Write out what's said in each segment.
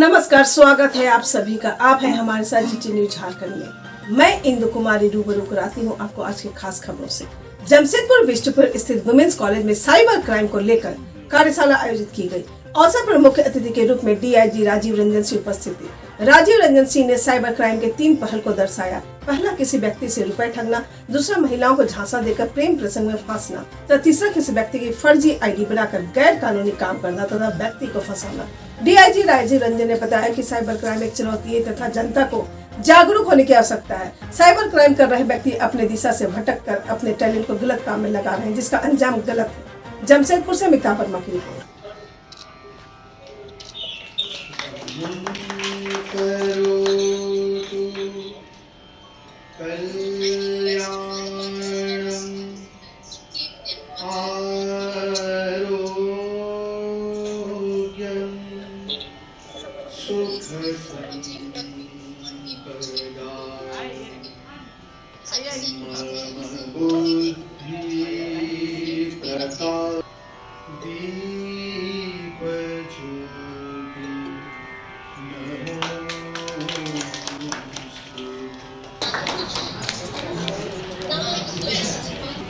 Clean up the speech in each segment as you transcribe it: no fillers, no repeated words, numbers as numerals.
नमस्कार, स्वागत है आप सभी का। आप हैं हमारे साथ जीटी न्यूज झारखंड में। मैं इंदु कुमारी रूबरू कराती हूँ आपको आज की खास खबरों से। जमशेदपुर बिष्टुपुर स्थित वुमेन्स कॉलेज में साइबर क्राइम को लेकर कार्यशाला आयोजित की गई। अवसर पर मुख्य अतिथि के रूप में डीआईजी राजीव रंजन सिंह उपस्थित थे। राजीव रंजन सिंह ने साइबर क्राइम के 3 पहल को दर्शाया। पहला, किसी व्यक्ति से रुपए ठगना। दूसरा, महिलाओं को झांसा देकर प्रेम प्रसंग में फंसना। तो तीसरा, किसी व्यक्ति की फर्जी आईडी बनाकर गैर कानूनी काम करना तथा व्यक्ति को फंसाना। डीआईजी राजीव रंजन ने बताया कि साइबर क्राइम एक चुनौती है तथा जनता को जागरूक होने की आवश्यकता है। साइबर क्राइम कर रहे व्यक्ति अपने दिशा से भटक कर अपने टैलेंट को गलत काम में लगा रहे हैं, जिसका अंजाम गलत है। जमशेदपुर से मिता वर्मा की रिपोर्ट।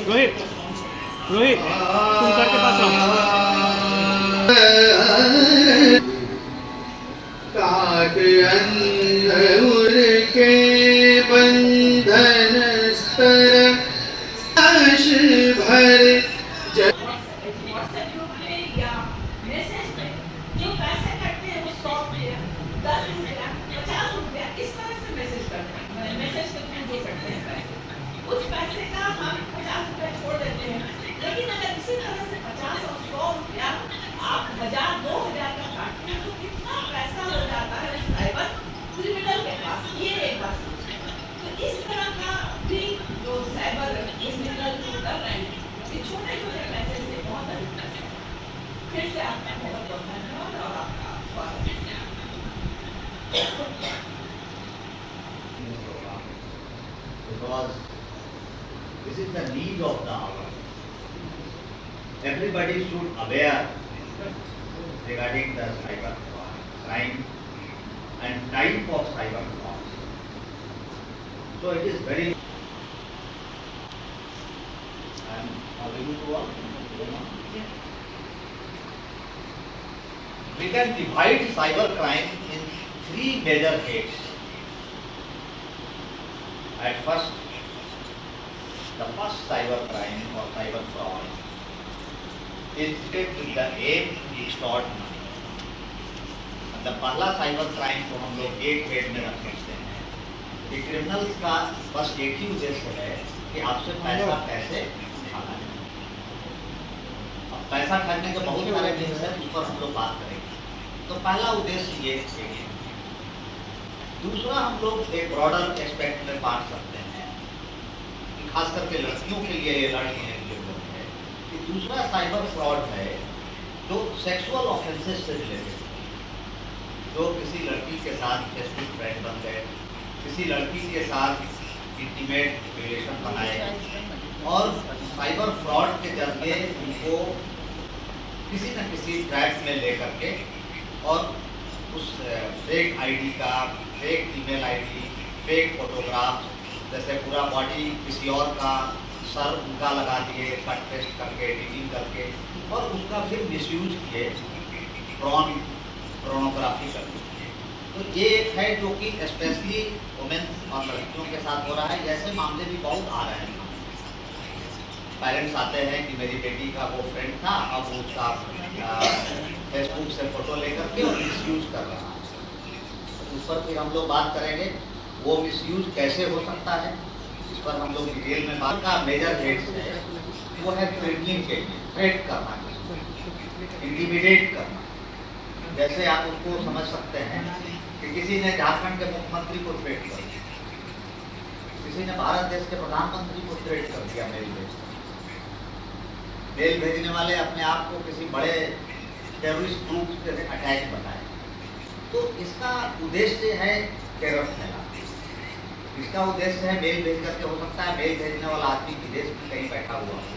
रोहित रोहित तुम सर के पास आओ। काट अंधुर के बंधन स्तर आश भर या मैसेज में जो पैसे कटते हैं वो 100 रुपया, 10 रुपया, 50 रुपया इस तरह से मैसेज करते हैं। मैसेज के थ्रू जो करते हैं पैसे, उस पैसे का हम 50 रुपया छोड़ देते हैं। लेकिन अगर इसी तरह से 50 और 100 रुपया आप 1000 2000 का काटते हैं तो कितना पैसा हो जाता है साइबर क्रिमिनल के पास। ये एक बात। तो इस तरह का भी जो साइबर क्रिमिनल कर रहे हैं, ये छोटे छोटे पैसे से बहुत अधिक पैसे। फिर से आपका बहुत बहुत धन्यवाद और आपका स्वागत है। Because this is the need of the hour. Everybody should aware regarding the cyber crime and type of cyber crime. So it is very. I am available to all. We can divide cyber crime in 3 major heads. At first, the first cyber crime or cyber fraud is with the aim to extort money. The पहला cyber crime को हम लोग एक head में रख सकते हैं कि क्रिमिनल्स का बस एक ही उद्देश्य है कि आपसे पैसा कैसे उठाना है। अब पैसा ठगने के बहुत सारे मीन्स हैं, उस पर हम लोग बात करेंगे। तो पहला उद्देश्य ये है। दूसरा, हम लोग एक ब्रॉडर एस्पेक्ट में बांट सकते हैं कि खास करके लड़कियों के लिए, ये लड़कियों के लिए है कि दूसरा साइबर फ्रॉड है जो सेक्सुअल ऑफेंसेस से रिलेटेड, जो किसी लड़की के साथ फेसबुक फ्रेंड बन गए, किसी लड़की के साथ इंटीमेट रिलेशन बनाए और साइबर फ्रॉड के जरिए उनको किसी न किसी ट्रैप में ले करके और उस फेक आईडी का, fake email ID, fake photograph, जैसे पूरा बॉडी किसी और का, सर उनका लगा दिए कट पेस्ट करके, एडिटिंग करके और उसका फिर मिसयूज किए पोर्नोग्राफी करके। तो ये एक है जो कि स्पेशली वुमेन्स और लड़कियों के साथ हो रहा है। ऐसे मामले भी बहुत आ रहे हैं। पेरेंट्स आते हैं कि मेरी बेटी का वो फ्रेंड था, अब उसका फेसबुक से फोटो लेकर के और मिसयूज कर रहा है। तो उस पर फिर हम लोग बात करेंगे वो मिसयूज कैसे हो सकता है, इस पर हम लोग डिटेल में बात का मेजर हेड्स है वो है थ्रेटनिंग के लिए, थ्रेट करना, इंटिमिडेट करना। जैसे आप उसको समझ सकते हैं कि किसी ने झारखंड के मुख्यमंत्री को थ्रेट कर दिया, किसी ने भारत देश के प्रधानमंत्री को थ्रेट कर दिया मेल भेजने वाले अपने आप को किसी बड़े टेररिस्ट ग्रुप के अटैक बताए। तो इसका उद्देश्य है टेरर फैलाना। इसका उद्देश्य है मेल भेज करके, हो सकता है मेल भेजने वाला आदमी विदेश में कहीं बैठा हुआ हो,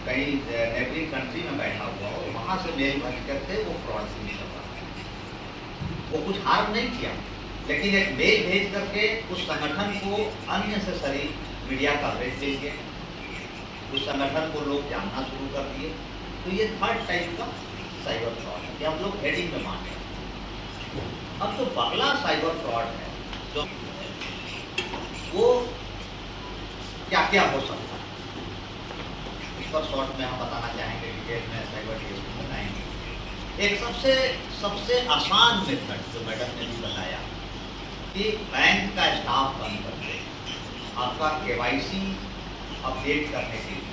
कहीं नेबरिंग कंट्री में बैठा हुआ हो, वहाँ से मेल भेज करके वो फ्रॉड कर रहा है। वो कुछ हार्म नहीं किया, लेकिन एक मेल भेज करके उस संगठन को अननेसेसरी मीडिया कवरेज दे दिए, उस संगठन को लोग जानना शुरू कर दिए। तो ये थर्ड टाइप का साइबर फ्रॉड है, हम लोग हेडिंग में मानते हैं। अब जो अगला साइबर फ्रॉड है, जो वो क्या क्या हो सकता है, इस पर शॉर्ट में हम बताना चाहेंगे, डिटेल में साइबर टेररिज्म बताएंगे। एक सबसे आसान मेथड जो मैडम ने भी बताया कि बैंक का स्टाफ बंद करके आपका KYC अपडेट करने के लिए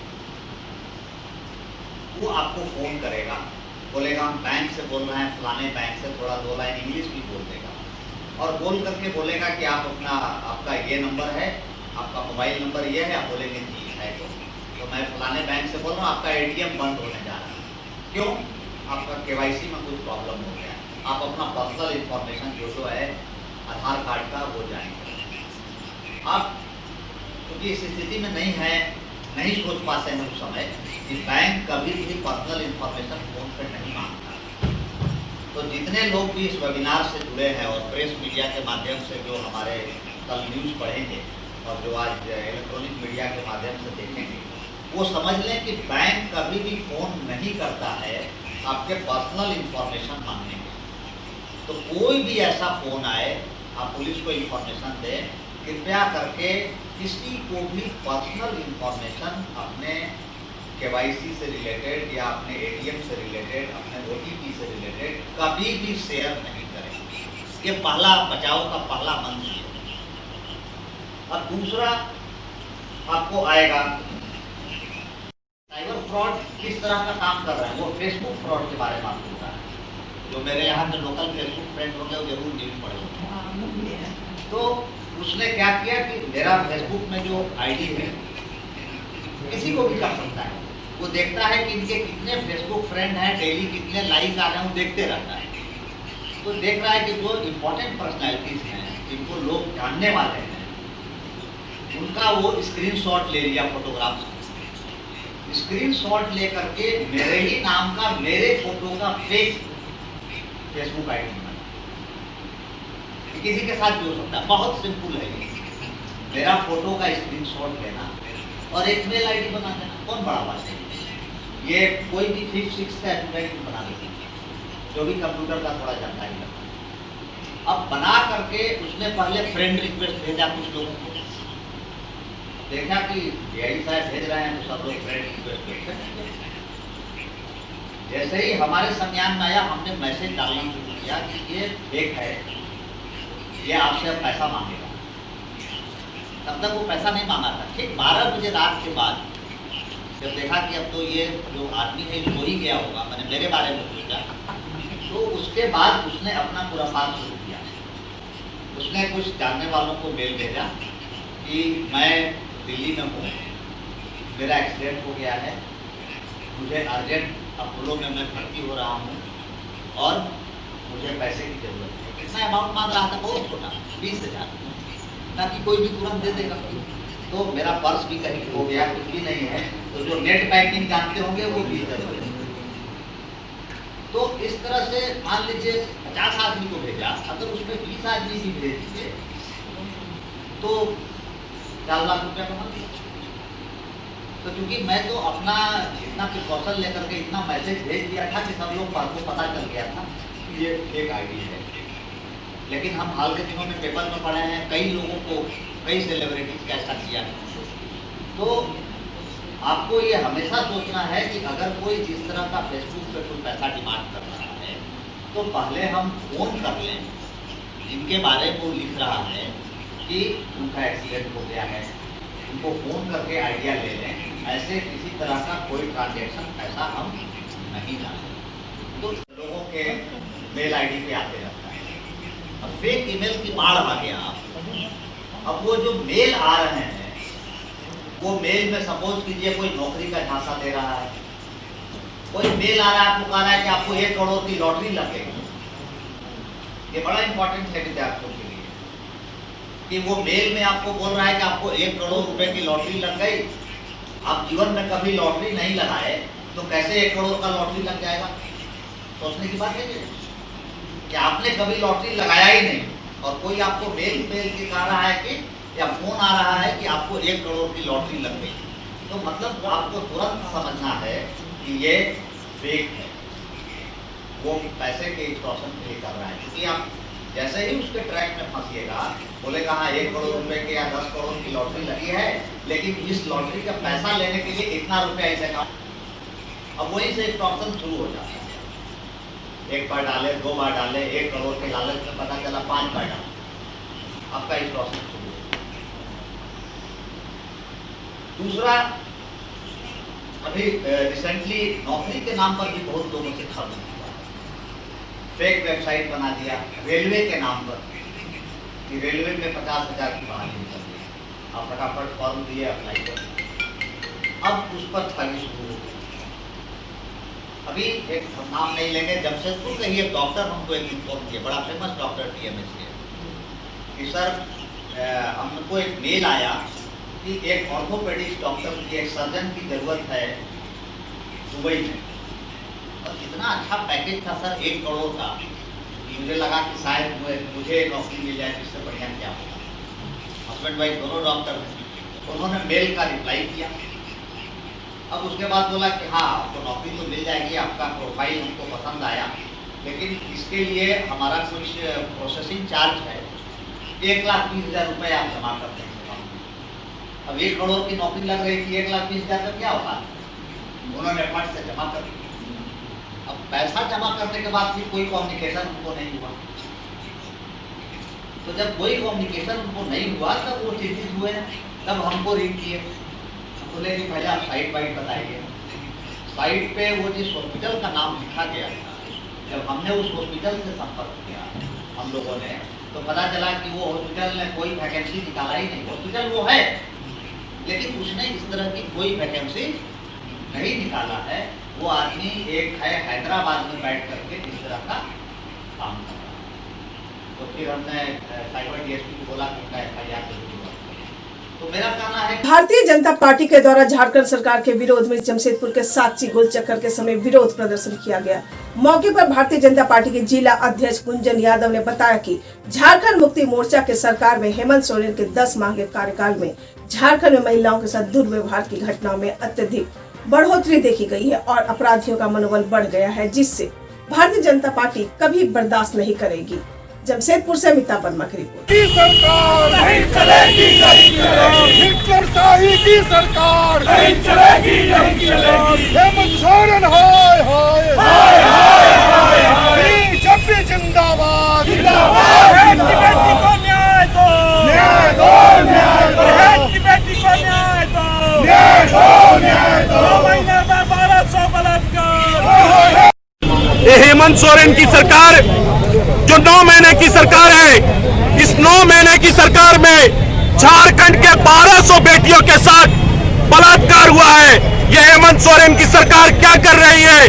वो आपको फोन करेगा, बोलेगा हम बैंक से बोल रहे हैं, फलाने बैंक से, थोड़ा 2 लाइन इंग्लिश भी बोल देगा और बोल करके बोलेगा कि आप आपका ये नंबर है, आपका मोबाइल नंबर ये है। आप बोलेंगे जी है, तो मैं फलाने बैंक से बोल रहा हूँ, आपका ATM बंद होने जा रहा है। क्यों? आपका KYC में कुछ प्रॉब्लम हो गया, आप अपना पर्सनल इंफॉर्मेशन जो है आधार कार्ड का वो जाएंगे। आप क्योंकि इस स्थिति में नहीं सोच पाते हैं उस समय कि बैंक कभी भी पर्सनल इंफॉर्मेशन फोन पे नहीं मांगता। तो जितने लोग भी इस वेबिनार से जुड़े हैं और प्रेस मीडिया के माध्यम से जो हमारे कल न्यूज़ पढ़ेंगे और जो आज इलेक्ट्रॉनिक मीडिया के माध्यम से देखेंगे, वो समझ लें कि बैंक कभी भी फ़ोन नहीं करता है आपके पर्सनल इंफॉर्मेशन मांगने के। तो कोई भी ऐसा फ़ोन आए, आप पुलिस को इंफॉर्मेशन दें, कृपया करके किसी को भी पर्सनल इंफॉर्मेशन अपने KYC से रिलेटेड या अपने ATM से रिलेटेड, अपने OTP से रिलेटेड कभी भी शेयर नहीं करें। ये पहला बचाव का पहला मंत्र है। अब दूसरा आपको आएगा साइबर फ्रॉड किस तरह का काम कर रहा है, वो फेसबुक फ्रॉड के बारे में आपको बता रहा है। जो मेरे यहाँ के लोकल फेसबुक फ्रेंड होंगे वो जरूर न्यूज़ पढ़ेंगे। तो उसने क्या किया कि मेरा फेसबुक में जो ID है किसी को भी कर सकता है, वो देखता है कि इनके कितने फेसबुक फ्रेंड हैं, डेली कितने लाइक आ रहे हैं, वो देखते रहता है। तो देख रहा है कि जो इम्पोर्टेंट पर्सनैलिटीज हैं, जिनको लोग जानने वाले हैं, उनका वो स्क्रीनशॉट ले लिया, फोटोग्राफ स्क्रीनशॉट ले करके मेरे ही नाम का, मेरे फोटो का फेक फेसबुक ID बना। किसी के साथ भी हो सकता है, बहुत सिंपल है ये। मेरा फोटो का स्क्रीनशॉट लेना और एक मेल ID बना देना, कौन बड़ा बात है। ये कोई भी 5th 6th का स्टूडेंट बना देती है, जो भी कंप्यूटर का थोड़ा जानकारी रखता है। अब बना करके उसने पहले फ्रेंड रिक्वेस्ट भेजा कुछ लोगों को, देखा कि DI साहब भेज रहे हैं तो सब लोग फ्रेंड रिक्वेस्ट भेजते। जैसे ही हमारे संज्ञान में आया, हमने मैसेज डालना शुरू किया कि ये फेक है, ये आपसे अब पैसा मांगेगा। तब तक वो पैसा नहीं मांगा था। ठीक 12 बजे रात के बाद जब देखा कि अब तो ये जो आदमी है सो ही गया होगा, मैंने मेरे बारे में सोचा, तो उसके बाद उसने अपना पूरा पास शुरू किया। उसने कुछ जानने वालों को मेल भेजा कि मैं दिल्ली में हूँ, मेरा एक्सीडेंट हो गया है, मुझे अर्जेंट अपोलो में मैं भर्ती हो रहा हूँ और मुझे पैसे की जरूरत है। कितना अमाउंट मांग रहा था, बहुत छोटा, 20,000, ताकि कोई भी तुरंत दे देगा। तो मेरा पर्स भी कहीं हो गया, कुछ भी नहीं है, तो जो नेट बैंकिंग जानते होंगे वो भी जरूर है। तो इस तरह से मान लीजिए 50 आदमी को भेजा, अगर उसमें 20 आदमी भी भेज दीजिए तो 4 लाख रुपया कमा दिया। तो क्योंकि मैं तो अपना इतना प्रिकॉशन लेकर के इतना मैसेज भेज दिया था कि सब लोग को पता चल गया था कि ये फेक ID है। लेकिन हम हाल के दिनों में पेपर में पढ़े हैं, कई लोगों को, कई सेलिब्रिटीज का ऐसा किया है। तो आपको ये हमेशा सोचना है कि अगर कोई जिस तरह का फेसबुक पे कोई पैसा डिमांड कर रहा है, तो पहले हम फोन कर लें जिनके बारे में वो लिख रहा है कि उनका एक्सीडेंट हो गया है, उनको फ़ोन करके आइडिया ले लें। ऐसे किसी तरह का कोई ट्रांजेक्शन ऐसा हम नहीं डालें। तो लोगों के मेल ID पे आते रहता है। अब फेक ईमेल की बाढ़ आ गया। अब वो जो मेल आ रहे हैं, वो मेल में सपोज कीजिए कोई नौकरी का झांसा दे रहा है, कोई मेल आ रहा है, आपको कह रहा है कि आपको 1 करोड़ की लॉटरी लगेगी। ये बड़ा इंपॉर्टेंट है विद्यार्थियों के लिए कि वो मेल में आपको बोल रहा है कि आपको 1 करोड़ रुपए की लॉटरी लग गई। आप जीवन में कभी लॉटरी नहीं लगाए तो कैसे 1 करोड़ का लॉटरी लग जाएगा? सोचने की बात है। कि आपने कभी लॉटरी लगाया ही नहीं और कोई आपको मेल के कह रहा है कि या फोन आ रहा है कि आपको 1 करोड़ की लॉटरी लग गई, तो मतलब आपको तुरंत समझना है कि ये फेक है, वो पैसे के एक्सटॉर्शन पे कर रहा है। क्योंकि आप जैसे ही उसके ट्रैक में फंसिएगा, बोलेगा हाँ 1 करोड़ रुपए की या 10 करोड़ की लॉटरी लगी है, लेकिन इस लॉटरी का पैसा लेने के लिए इतना रुपया ऐसे का, अब वहीं से एक्सटॉर्शन शुरू हो जाता है। 1 बार डाले, 2 बार डाले, 1 करोड़ के लालच में पता चला 5 बार डाले, आपका एक्सटॉर्शन शुरू हो। दूसरा, अभी रिसेंटली नौकरी के नाम पर भी बहुत लोगों से ठग हुआ, फेक वेबसाइट बना दिया रेलवे के नाम पर कि रेलवे में 50,000 की बहाली निकल गई, आप फटाफट फॉर्म दिए, अप्लाई कर, अब उस पर ठगी शुरू हो गई। अभी एक नाम नहीं लेंगे, जमशेदपुर के ही एक डॉक्टर हमको एक इन्फॉर्म किया, बड़ा फेमस डॉक्टर TMS के, कि सर हमको एक मेल आया कि एक ऑर्थोपेडिक्स डॉक्टर की, एक सर्जन की जरूरत है दुबई में, और इतना अच्छा पैकेज था सर 1 करोड़ का, मुझे लगा कि शायद मुझे नौकरी मिल जाए, इससे बढ़िया क्या होगा। हस्बैंड वाइफ दोनों डॉक्टर हैं, उन्होंने मेल का रिप्लाई किया। अब उसके बाद बोला कि हाँ आपको नौकरी तो मिल जाएगी, आपका प्रोफाइल हमको पसंद आया, लेकिन इसके लिए हमारा कुछ प्रोसेसिंग चार्ज है, 1,20,000 रुपये आप जमा करते हैं। अब 1 करोड़ की नौकरी लग रही थी, 1,20,000 का क्या होगा, उन्होंने फट से जमा कर दिया। अब पैसा जमा करने के बाद भी कोई कम्युनिकेशन उनको नहीं हुआ, तो जब कोई कम्युनिकेशन उनको नहीं हुआ तब वो चिंतित हुए, तब हमको रिंग किए, बोले कि पहले आप साइट वाइट बताइए। साइट पे वो जिस हॉस्पिटल का नाम लिखा गया था, जब हमने उस हॉस्पिटल से संपर्क किया हम लोगों ने, तो पता चला कि वो हॉस्पिटल ने कोई वैकेंसी निकाला ही नहीं। हॉस्पिटल वो है, लेकिन उसने इस तरह की कोई वैकेंसी नहीं निकाला है। वो आदमी एक है हैदराबाद में बैठ करके इस तरह का काम कर रहा है। तो फिर हमने साइबर DSP को बोला कि उनका FIR जरूर हुआ। तो मेरा कहना है, भारतीय जनता पार्टी के द्वारा झारखंड सरकार के विरोध में जमशेदपुर के साक्षी गोल चक्कर के समय विरोध प्रदर्शन किया गया। मौके पर भारतीय जनता पार्टी के जिला अध्यक्ष कुंजन यादव ने बताया कि झारखंड मुक्ति मोर्चा के सरकार में हेमंत सोरेन के 10 माह के कार्यकाल में झारखंड में महिलाओं के साथ दुर्व्यवहार की घटनाओं में अत्यधिक बढ़ोतरी देखी गई है और अपराधियों का मनोबल बढ़ गया है, जिससे भारतीय जनता पार्टी कभी बर्दाश्त नहीं करेगी। जमशेदपुर से अमिताभ वर्मा की रिपोर्ट। सरकार नहीं चलेगी, हिटलरशाही की सरकार नहीं चलेगी, नहीं चलेगी। हेमंत सोरेन हाय हाय हाय हाय हाय, बीजेपी जिंदाबाद जिंदाबाद। बेटी को न्याय दो, न्याय दो, न्याय दो। बेटी को न्याय दो, न्याय दो, न्याय दो। 2 महीने में 1200 बलात्कार। हेमंत सोरेन की सरकार जो 9 महीने की सरकार है, इस 9 महीने की सरकार में झारखंड के 1200 बेटियों के साथ बलात्कार हुआ है। यह हेमंत सोरेन की सरकार क्या कर रही है?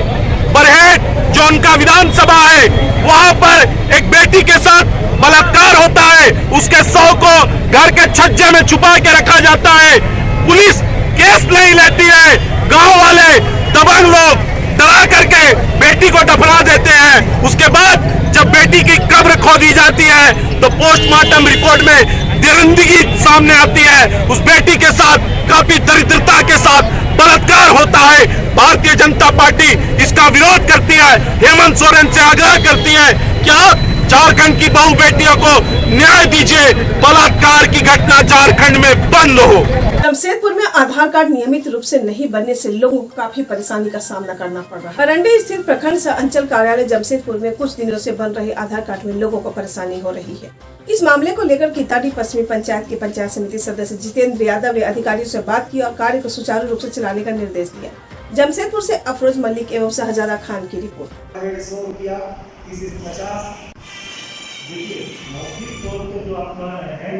बरहेट जो उनका विधानसभा है, वहां पर एक बेटी के साथ बलात्कार होता है, उसके शव को घर के छज्जे में छुपा के रखा जाता है, पुलिस केस नहीं लेती है, गांव वाले दबंग लोग डरा करके बेटी को दफना देते हैं। उसके बाद जब बेटी की कब्र खोदी जाती है तो पोस्टमार्टम रिपोर्ट में दरिंदगी सामने आती है, उस बेटी के साथ काफी दरिद्रता के साथ बलात्कार होता है। भारतीय जनता पार्टी इसका विरोध करती है, हेमंत सोरेन से आग्रह करती है कि आप झारखंड की बहु बेटियों को न्याय दीजिए, बलात्कार की घटना झारखंड में बंद हो। जमशेदपुर में आधार कार्ड नियमित रूप से नहीं बनने से लोगों को काफी परेशानी का सामना करना पड़ रहा है। अरंडी स्थित प्रखंड सह अंचल कार्यालय जमशेदपुर में कुछ दिनों से बन रहे आधार कार्ड में लोगों को परेशानी हो रही है। इस मामले को लेकर किताडी पश्चिमी पंचायत की पंचायत समिति सदस्य जितेंद्र यादव ने अधिकारियों से बात की और कार्य को सुचारू रूप से चलाने का निर्देश दिया। जमशेदपुर से अफरोज मलिक एवं शहजादा खान की रिपोर्ट। देखिए मौखिक तौर पर जो आपका है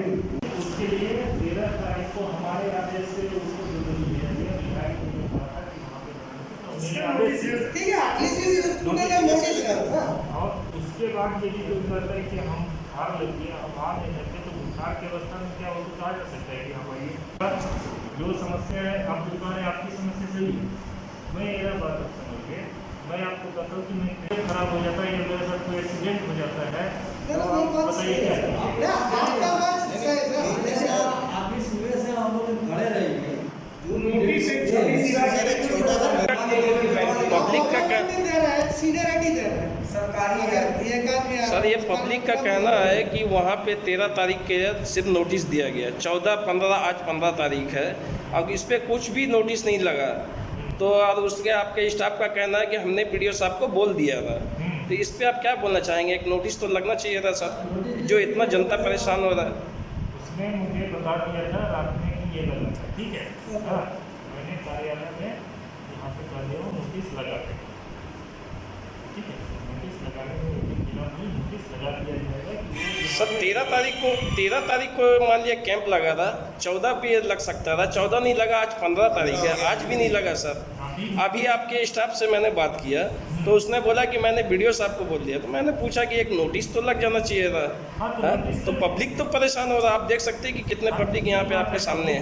उसके लिए 13 तारीख को हमारे आदेश से उसको जरूरी दिया गया। विधायक को जो कहा था कि वहाँ पे और उसके बाद यदि जो कहता है कि हम बुखार लग गया, हम आ नहीं सकते, तो बुखार की अवस्था में क्या उसको कहा जा सकता है कि हम आइए। जो समस्या है आप दुकान है, आपकी समस्या सही है, मैं ये बात समझिए मैं आपको कहता हूँ कि मेरा खराब हो जाता है या मेरे साथ कोई एक्सीडेंट हो जाता है तो आप बताइए क्या सर ये पब्लिक का कहना है कि वहाँ पे 13 तारीख के सिर्फ नोटिस दिया गया, 14, 15, आज 15 तारीख है, अब इस पर कुछ भी नोटिस नहीं लगा। तो और उसके आपके स्टाफ का कहना है कि हमने पीडीओ साहब को बोल दिया था। तो इस पे आप क्या बोलना चाहेंगे? एक नोटिस तो लगना चाहिए था सर, जो इतना जनता परेशान हो रहा है। उसने मुझे बता दिया था रात में कि ये लगा था, ठीक है। हाँ, मैंने कार्यालय में यहाँ पे कर दिया नोटिस लगा के, ठीक है। नोटिस लगाने में नोटिस लगा दिया जाएगा सर 13 तारीख को मान लिया कैंप लगा था, 14 भी लग सकता था, 14 नहीं लगा, आज 15 तारीख है, आज भी नहीं लगा सर। अभी आपके स्टाफ से मैंने बात किया तो उसने बोला कि मैंने वीडियो साहब को बोल दिया। तो मैंने पूछा कि एक नोटिस तो लग जाना चाहिए था। तो पब्लिक तो परेशान हो रहा है, आप देख सकते हैं कि कितने पब्लिक यहाँ पे आपके सामने है।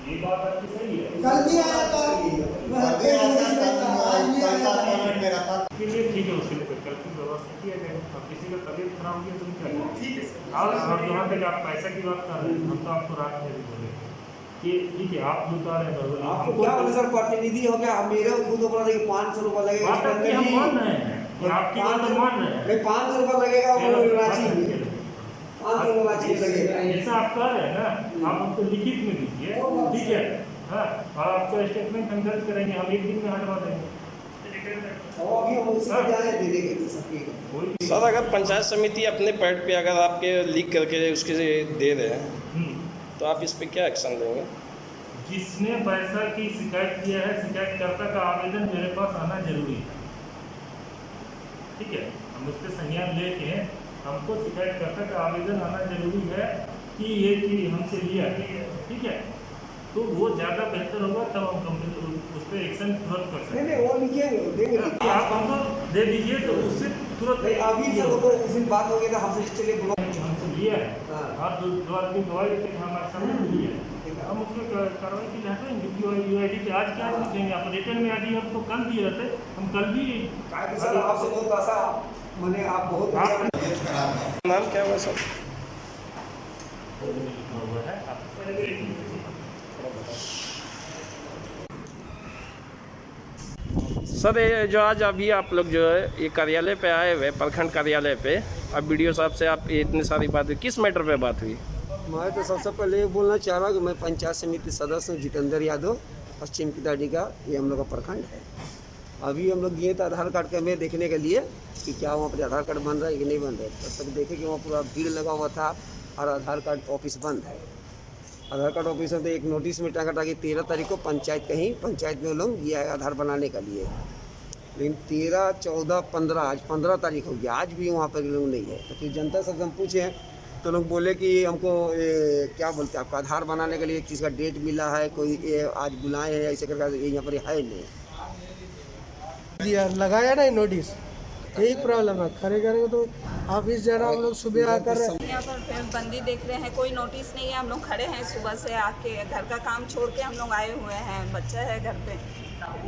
ये बात आपकी सही है। ठीक है, उसके लिए कल की व्यवस्था किया जाएगा। अब किसी का तबीयत खराब हो गया तो क्या करें? ठीक है और जहाँ तक आप पैसा की बात कर रहे हैं, हम तो आपको रात में भी बोले कि ठीक है आप जो कह रहे हैं आपको क्या बोले सर, प्रतिनिधि हो गया। मेरे खुद बोला था कि 500 रुपये लगेगा, हम मान रहे हैं, आपकी बात हम मान रहे हैं। 500 रुपये लगेगा वो रांची में, 500 रुपये रांची लगेगा। जैसा आप कह रहे हैं ना, आप हमको लिखित में दीजिए, ठीक है। हाँ, और आपका स्टेटमेंट हम दर्ज करेंगे, हम एक दिन में हटवा देंगे। सर अगर पंचायत समिति अपने पैड पे अगर आपके लीक करके उसके दे रहे हैं तो आप इस पे क्या एक्शन लेंगे? जिसने पैसा की शिकायत किया है, शिकायतकर्ता का आवेदन मेरे पास आना जरूरी है, ठीक है। हम उस पर संज्ञान लेके हमको शिकायतकर्ता का आवेदन आना जरूरी है कि ये चीज हमसे लिया, ठीक है। तो वो ज़्यादा बेहतर होगा, तब हम कंप्लेंट उस पर एक्शन तुरंत कर सकते हैं। वो लिखेंगे आप हमको दे दीजिए तो उससे तुरंत अभी सर वो उस दिन बात हो गई था हमसे, इसलिए हमसे लिया है और दो आदमी गवाही देते हैं हमारे सामने लिया है, हम उसमें कार्रवाई की जाते हैं। UID के आज क्या लिखेंगे आप? रिटर्न में आदि हमको कल दिए रहते, हम कल भी सर आपसे बहुत आशा, मैंने आप बहुत नाम क्या हुआ सर? सर ये जो आज अभी आप लोग जो है ये कार्यालय पे आए हुए, प्रखंड कार्यालय पे, अब वीडियो साहब से आप इतनी सारी बात हुई, किस मैटर पे बात हुई? मैं तो सबसे पहले ये बोलना चाह रहा हूँ कि मैं पंचायत समिति सदस्य हूँ जितेंद्र यादव, पश्चिम किताड़ी का, ये हम लोग का प्रखंड है। अभी हम लोग गए थे आधार कार्ड के में देखने के लिए कि क्या वहाँ पर आधार कार्ड बन रहा है कि नहीं बन रहा है। तब तक देखे कि वहाँ पूरा भीड़ लगा हुआ था और आधार कार्ड ऑफिस बंद है। आधार कार्ड ऑफिस में तो एक नोटिस में टाँगा था कि 13 तारीख को पंचायत में लोग गया है आधार बनाने के लिए, लेकिन 13, 14, 15 आज 15 तारीख हो गया, आज भी वहाँ पर लोग नहीं है। तो फिर जनता से हम पूछे तो लोग बोले कि हमको क्या बोलते हैं, आपका आधार बनाने के लिए एक चीज़ का डेट मिला है, कोई आज बुलाए हैं, ऐसे करके यहाँ पर है नहीं दिया लगाया नहीं नोटिस, यही प्रॉब्लम है। खड़े करेंगे तो ऑफिस जाना, हम लोग सुबह आकर यहाँ पर बंदी देख रहे हैं, कोई नोटिस नहीं है। हम लोग खड़े हैं सुबह से आके, घर का काम छोड़ के हम लोग आए हुए हैं, बच्चा है घर पे,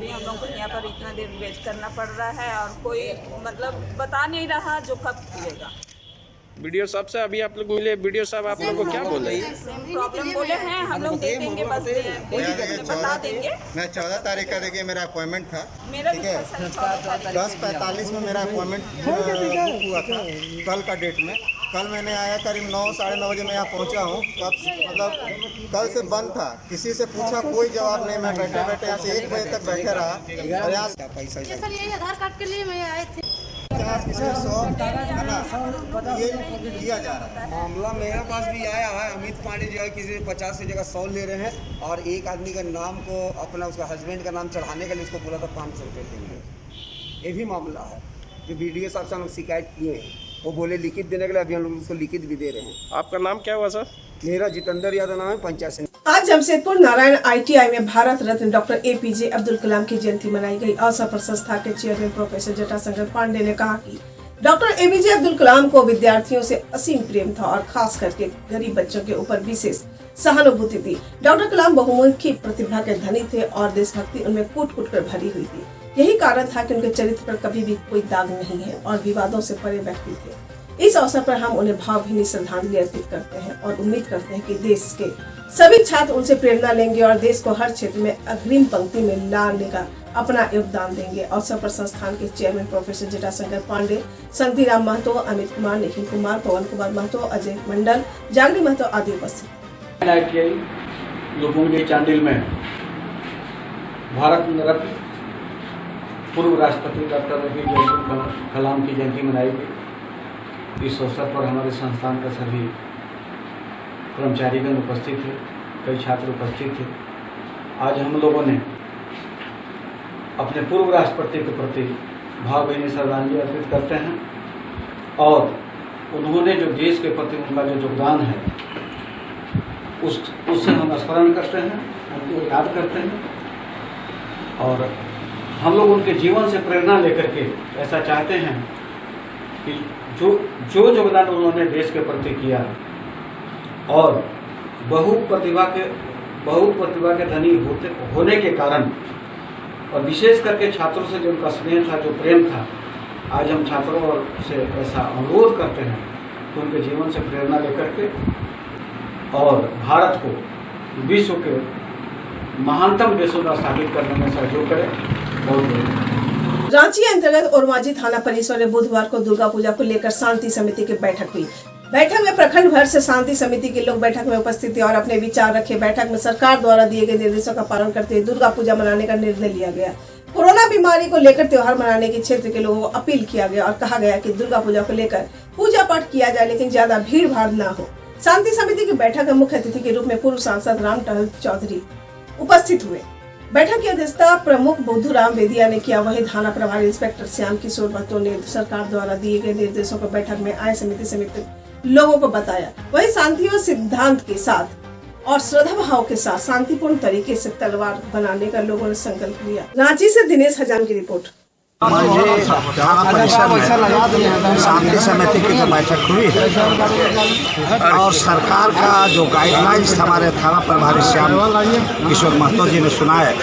भी हम लोग को यहाँ पर इतना देर वेट करना पड़ रहा है और कोई मतलब बता नहीं रहा जो कब खुलेगा। वीडियो साहब से अभी आप लोग मिले, वीडियो साहब आप लोग को क्या बोले? प्रॉब्लम बोले हैं, हम लोग देखेंगे, बस बता देंगे। मैं 14 तारीख का देखिए मेरा अपॉइंटमेंट था, मेरा ठीक है। 10:45 में मेरा अपॉइंटमेंट बुक हुआ था कल का डेट में। कल मैंने आया करीब 9, साढ़े 9 बजे मैं यहाँ पहुँचा हूँ। कब मतलब कल से बंद था, किसी से पूछा कोई जवाब नहीं। मैं बैठे यहाँ से 1 बजे तक बैठे रहा और यहाँ पैसा आधार कार्ड के लिए मैं आए थे। ये किया जा रहा है। मामला मेरे पास भी आया है। अमित पांडे जो है किसी 50 की जगह 100 ले रहे हैं और एक आदमी का नाम को अपना उसका हस्बैंड का नाम चढ़ाने के लिए उसको बोला था 500 रुपये देंगे। ये भी मामला है जो वीडियो साहब से हम लोग शिकायत किए हैं, वो बोले लिखित देने के लिए, अभी हम लोग उसको लिखित भी दे रहे हैं। आपका नाम क्या हुआ सर? मेरा जितेंद्र यादव नाम है, पंचायत समिति। आज जमशेदपुर नारायण ITI में भारत रत्न डॉक्टर APJ अब्दुल कलाम की जयंती मनाई गई। अवसर पर संस्था के चेयरमैन प्रोफेसर जटाशंकर पांडे ने कहा कि डॉक्टर एपीजे अब्दुल कलाम को विद्यार्थियों से असीम प्रेम था और खास करके गरीब बच्चों के ऊपर विशेष सहानुभूति थी। डॉक्टर कलाम बहुमुखी प्रतिभा के धनी थे और देशभक्ति उनमें कूट कूट कर भरी हुई थी। यही कारण था कि उनके चरित्र पर कभी भी कोई दाग नहीं है और विवादों से परे व्यक्ति थे। इस अवसर पर हम उन्हें भावभीनी श्रद्धांजलि अर्पित करते हैं और उम्मीद करते हैं कि देश के सभी छात्र उनसे प्रेरणा लेंगे और देश को हर क्षेत्र में अग्रिम पंक्ति में लाने का अपना योगदान देंगे। अवसर पर संस्थान के चेयरमैन प्रोफेसर जटाशंकर पांडे, शक्तिराम महतो, अमित कुमार, निखिल कुमार, पवन कुमार महतो, अजय मंडल, जागरी महतो आदि उपस्थित। लोगों के चांडिल में भारत रत्न पूर्व राष्ट्रपति डॉक्टर एपीजे अब्दुल कलाम की जयंती मनाई गई। इस अवसर पर हमारे संस्थान का सभी कर्मचारीगण उपस्थित थे, कई छात्र उपस्थित थे। आज हम लोगों ने अपने पूर्व राष्ट्रपति के प्रति भावभीनी श्रद्धांजलि अर्पित करते हैं और उन्होंने जो देश के प्रति उनका जो योगदान है उससे हम स्मरण करते हैं, उनको याद करते हैं और हम लोग उनके जीवन से प्रेरणा लेकर के ऐसा चाहते हैं कि जो योगदान उन्होंने देश के प्रति किया और बहुत प्रतिभा के धनी होने के कारण और विशेष करके छात्रों से जो उनका स्नेह था, जो प्रेम था, आज हम छात्रों से ऐसा अनुरोध करते हैं कि उनके जीवन से प्रेरणा लेकर के और भारत को विश्व के महानतम देशों का स्थापित करने में सहयोग करें। बहुत रांची अंतर्गत ओरमांझी थाना परिसर में बुधवार को दुर्गा पूजा को लेकर शांति समिति की बैठक हुई। बैठक में प्रखंड भर से शांति समिति के लोग बैठक में उपस्थित थे और अपने विचार रखे। बैठक में सरकार द्वारा दिए गए निर्देशों का पालन करते हुए दुर्गा पूजा मनाने का निर्णय लिया गया। कोरोना बीमारी को लेकर त्योहार मनाने के क्षेत्र के लोगों को अपील किया गया और कहा गया कि दुर्गा पूजा को लेकर पूजा पाठ किया जाए लेकिन ज्यादा भीड़ भाड़ न हो। शांति समिति की बैठक में मुख्य अतिथि के रूप में पूर्व सांसद राम टहल चौधरी उपस्थित हुए। बैठक की अध्यक्षता प्रमुख बुद्धूराम वेदिया ने किया। वहीं थाना प्रभारी इंस्पेक्टर श्याम किशोर महतो ने सरकार द्वारा दिए गए निर्देशों को बैठक में आए समिति लोगों को बताया। वहीं शांति और सिद्धांत के साथ और श्रद्धा भाव के साथ शांतिपूर्ण तरीके से तलवार बनाने का लोगों ने संकल्प लिया। रांची से दिनेश हजाम की रिपोर्ट। थाना परिसर में शांति समिति की जो बैठक हुई है और सरकार का जो गाइडलाइंस हमारे थाना प्रभारी श्याम किशोर महतो जी ने सुनाए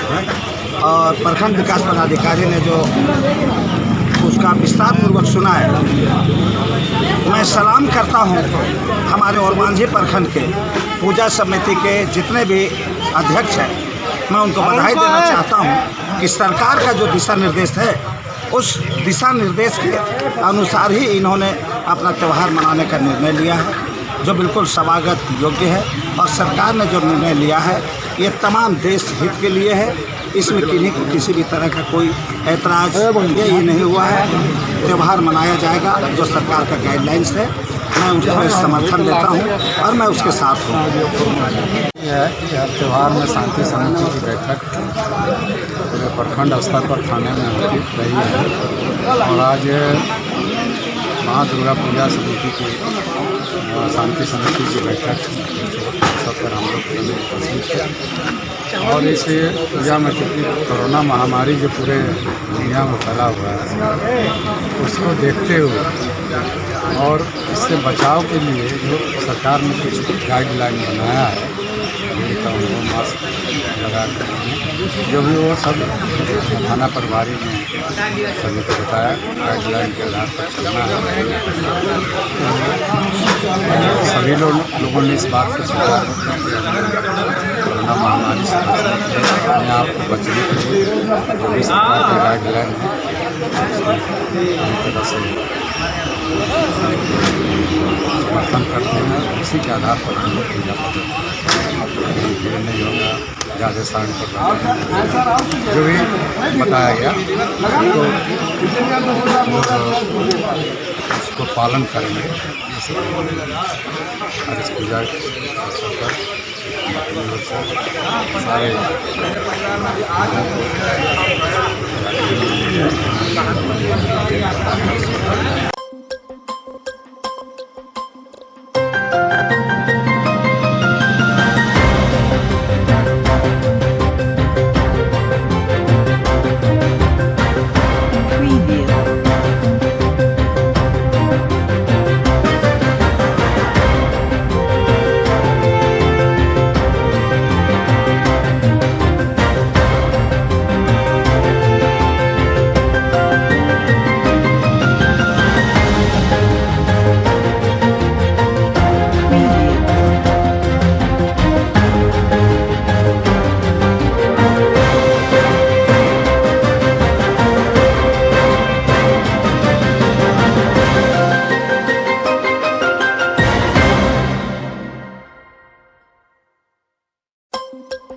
और प्रखंड विकास पदाधिकारी ने जो उसका विस्तार पूर्वक सुना है, मैं सलाम करता हूं हमारे ओरमांझी प्रखंड के पूजा समिति के जितने भी अध्यक्ष हैं। मैं उनको बधाई देना चाहता हूं कि सरकार का जो दिशा निर्देश है उस दिशा निर्देश के अनुसार ही इन्होंने अपना त्यौहार मनाने का निर्णय लिया है, जो बिल्कुल स्वागत योग्य है। और सरकार ने जो निर्णय लिया है ये तमाम देश हित के लिए है। इसमें किन्हीं को किसी भी तरह का कोई ऐतराज यही नहीं हुआ है। त्यौहार मनाया जाएगा जो सरकार का गाइडलाइंस है। मैं उनको समर्थन देता हूं और मैं उसके साथ हूं। यह त्यौहार में शांति समिति की बैठक पूरे प्रखंड स्तर पर थाने में होती रही है और आज माँ दुर्गा पूजा समिति की शांति समिति की बैठक सब पर हम लोग उपस्थित थे और इस पूजा में चूँकि कोरोना महामारी जो पूरे दुनिया में फैला हुआ है उसको देखते हुए और इससे बचाव के लिए जो सरकार ने कुछ गाइडलाइन बनाया है, मास्क लगा कर जो भी वो सब थाना प्रभारी ने सभी को बताया गाइडलाइन के आधार पर चलना है। सभी लोगों ने इस बात को स्वीकार कोरोना महामारी से अपने आप को बचने के लिए जो भी सरकार की गाइडलाइन है पूरी तरह से समर्थन करते हैं। उसी के आधार पर हम लोग पूजा करते हैं। भीड़ नहीं होगा, ज़्यादा साइन पर जो भी बताया गया उसको पालन करेंगे। और इस पूजा पर सारे है।